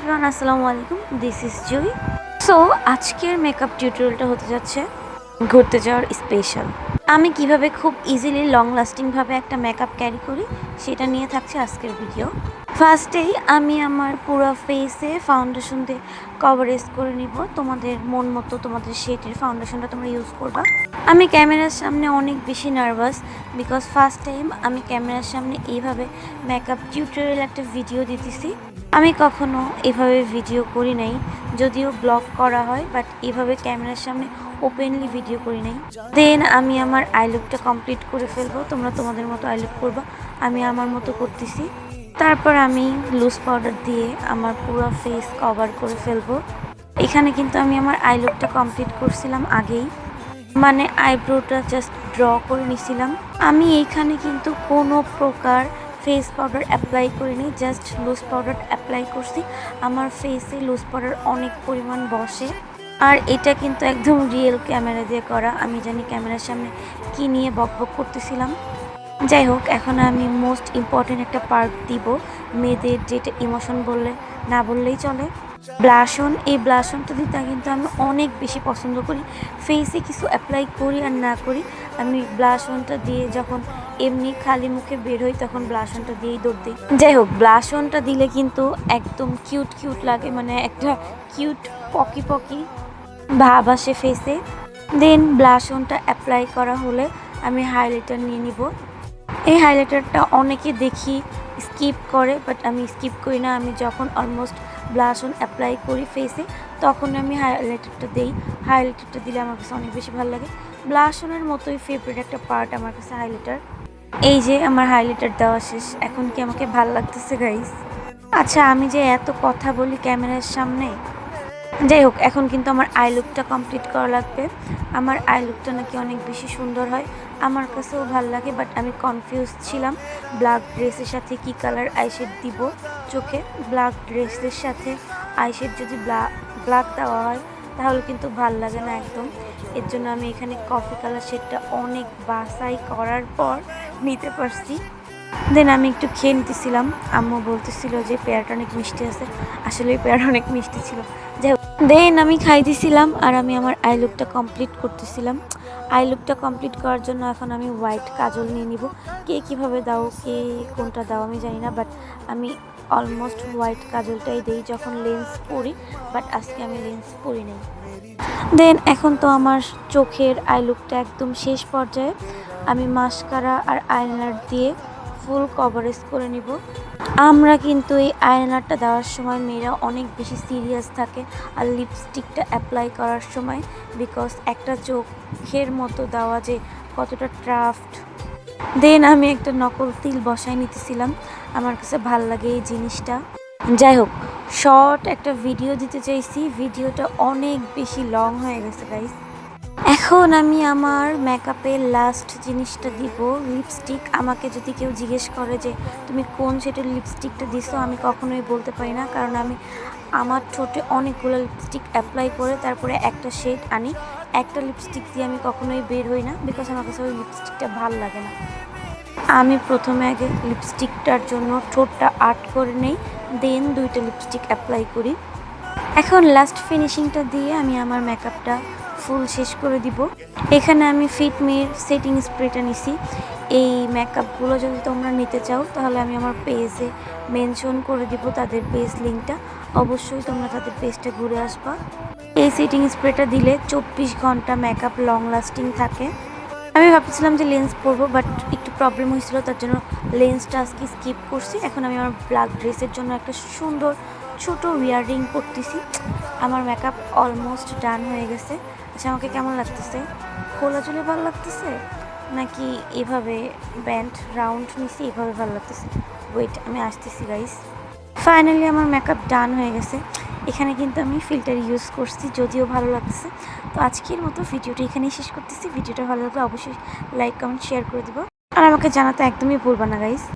Everyone, আসসালামু আলাইকুম। This is Jui. So আজকের মেকআপ টিউটোরিয়ালটা হতে যাচ্ছে ঘুরতে যাওয়ার স্পেশাল। আমি কিভাবে খুব ইজিলি লং লাস্টিংভাবে একটা মেকআপ ক্যারি করি সেটা নিয়ে থাকছে আজকের ভিডিও। ফার্স্টেই আমি আমার পুরো ফেসে ফাউন্ডেশন দিয়ে কভারেজ করে নিব। তোমাদের মন মতো তোমাদের শেডের ফাউন্ডেশনটা তোমরা ইউজ করবা। আমি ক্যামেরার সামনে অনেক বেশি নার্ভাস, বিকজ ফার্স্ট টাইম আমি ক্যামেরার সামনে এইভাবে মেকআপ টিউটোরিয়াল একটা ভিডিও দিতেছি। আমি কখনো এভাবে ভিডিও করি নাই, যদিও ব্লগ করা হয়, বাট এভাবে ক্যামেরার সামনে ওপেনলি ভিডিও করি নাই। দেন আমি আমার আই লুকটা কমপ্লিট করে ফেলবো। তোমরা তোমাদের মতো আই লুক করবা, আমি আমার মতো করতেছি। তারপর আমি লুজ পাউডার দিয়ে আমার পুরো ফেস কভার করে ফেলবো। এখানে কিন্তু আমি আমার আই লুকটা কমপ্লিট করছিলাম আগেই, মানে আইব্রোটা জাস্ট ড্র করে নিছিলাম। আমি এইখানে কিন্তু কোনো প্রকার ফেস পাউডার অ্যাপ্লাই করিনি, জাস্ট লুজ পাউডার অ্যাপ্লাই করছি। আমার ফেসে লুজ পাউডার অনেক পরিমাণ বসে, আর এটা কিন্তু একদম রিয়েল ক্যামেরা দিয়ে করা। আমি জানি ক্যামেরার সামনে কী নিয়ে বকবক করতেছিলাম। যাই হোক, এখন আমি মোস্ট ইম্পর্টেন্ট একটা পার্ট দিব, মেয়েদের যেটা ইমোশন বললে না বললেই চলে, ব্লাশন। এই ব্লাশনটা দিতে কিন্তু আমি অনেক বেশি পছন্দ করি। ফেসে কিছু অ্যাপ্লাই করি আর না করি, আমি ব্লাশনটা দিয়ে যখন এমনি খালি মুখে বের হই তখন ব্লাশনটা দিয়েই দৌড় দিই। যাই হোক, ব্লাশনটা দিলে কিন্তু একদম কিউট কিউট লাগে, মানে একটা কিউট পকি পকি ভাব আসে ফেসে। দেন ব্লাশনটা অ্যাপ্লাই করা হলে আমি হাইলাইটার নিয়ে নিব। এই হাইলাইটারটা অনেকে দেখি স্কিপ করে, বাট আমি স্কিপ করি না। আমি যখন অলমোস্ট ব্লাশন অ্যাপ্লাই করি ফেসে তখন আমি হাইলাইটারটা দিই। হাইলাইটারটা দিলে আমার কাছে অনেক বেশি ভালো লাগে। ব্লাশনের মতোই ফেভারিট একটা পার্ট আমার কাছে হাইলাইটার। এই যে আমার হাইলাইটার দেওয়া শেষ, এখন কি আমাকে ভালো লাগতেছে গাইস? আচ্ছা, আমি যে এত কথা বলি ক্যামেরার সামনে, যাই হোক, এখন কিন্তু আমার আই লুকটা কমপ্লিট করা লাগবে। আমার আই লুকটা নাকি অনেক বেশি সুন্দর হয়, আমার কাছেও ভালো লাগে, বাট আমি কনফিউজ ছিলাম ব্ল্যাক ড্রেসের সাথে কি কালার আইশেড দিব চোখে। ব্ল্যাক ড্রেসের সাথে আইশেড যদি ব্ল্যাক দেওয়া হয় তাহলে কিন্তু ভাল লাগে না একদম। এর জন্য আমি এখানে কফি কালার শেডটা অনেক বাছাই করার পর নিতে পারছি। দেন আমি একটু খেয়ে নিতেছিলাম। আম্মু বলতেছিল যে পেয়ারাটা অনেক মিষ্টি আছে, আসলে পেয়ারা অনেক মিষ্টি ছিল। যাই হোক, দেন আমি খাইতেছিলাম আর আমি আমার আই লুকটা কমপ্লিট করতেছিলাম। আই লুকটা কমপ্লিট করার জন্য এখন আমি হোয়াইট কাজল নিয়ে নিব। কে কীভাবে দাও, কে কোনটা দাও আমি জানি না, বাট আমি অলমোস্ট হোয়াইট কাজলটাই দিই যখন লেন্স পরি, বাট আজকে আমি লেন্স পরি নাই। দেন এখন তো আমার চোখের আই লুকটা একদম শেষ পর্যায়ে। আমি মাস্কারা আর আইলাইনার দিয়ে ফুল কভারেজ করে নিব। আমরা কিন্তু এই আইলাইনারটা দেওয়ার সময় মেয়েরা অনেক বেশি সিরিয়াস থাকে, আর লিপস্টিকটা অ্যাপ্লাই করার সময়, বিকজ একটা চোখের মতো দেওয়া যে কতটা ট্রাফট। দেন আমি একটা নকল তিল বসাই নিতেছিলাম, আমার কাছে ভাল লাগে এই জিনিসটা। যাই হোক, শর্ট একটা ভিডিও দিতে চাইছি, ভিডিওটা অনেক বেশি লং হয়ে গেছে গাইস। এখন আমি আমার মেকআপের লাস্ট জিনিসটা দিব, লিপস্টিক। আমাকে যদি কেউ জিজ্ঞেস করে যে তুমি কোন শেডের লিপস্টিকটা দিছো, আমি কখনোই বলতে পারি না, কারণ আমি আমার ঠোঁটে অনেকগুলো লিপস্টিক অ্যাপ্লাই করে তারপরে একটা শেড আনি। একটা লিপস্টিক দিয়ে আমি কখনোই বের হই না, বিকজ আমার কাছে ওই লিপস্টিকটা ভালো লাগে না। আমি প্রথমে আগে লিপস্টিকটার জন্য ঠোঁটটা আর্ট করে নেই, দেন দুইটা লিপস্টিক অ্যাপ্লাই করি। এখন লাস্ট ফিনিশিংটা দিয়ে আমি আমার মেকআপটা ফুল শেষ করে দিব। এখানে আমি ফিটমির সেটিং স্প্রেটা নিছি। এই মেকআপগুলো যদি তোমরা নিতে চাও তাহলে আমি আমার পেজে মেনশন করে দিব তাদের পেজ লিঙ্কটা, অবশ্যই তোমরা তাদের পেজটা ঘুরে আসবা। এই সেটিং স্প্রেটা দিলে 24 ঘন্টা মেকআপ লং লাস্টিং থাকে। আমি ভাবছিলাম যে লেন্স পরবো, বাট একটু প্রবলেম হয়েছিল, তার জন্য লেন্সটা আজকে স্কিপ করছি। এখন আমি আমার ব্ল্যাক ড্রেসের জন্য একটা সুন্দর ছোট ইয়াররিং করতেছি। আমার মেকআপ অলমোস্ট ডান হয়ে গেছে। আচ্ছা, আমাকে কেমন লাগতেছে? খোলা চুলে ভালো লাগতেছে নাকি এভাবে ব্যান্ড রাউন্ড নিছি এভাবে ভালো লাগতেছে? ওয়েট, আমি আসতেছি গাইস। ফাইনালি আমার মেকআপ ডান হয়ে গেছে। এখানে কিন্তু আমি ফিল্টার ইউজ করছি, যদিও ভালো লাগতেছে। তো আজকের মতো ভিডিওটা এখানেই শেষ করতেছি। ভিডিওটা ভালো লাগলে অবশ্যই লাইক কমেন্ট শেয়ার করে দেবো, আর আমাকে জানাতে একদমই ভুলবা না গাইস।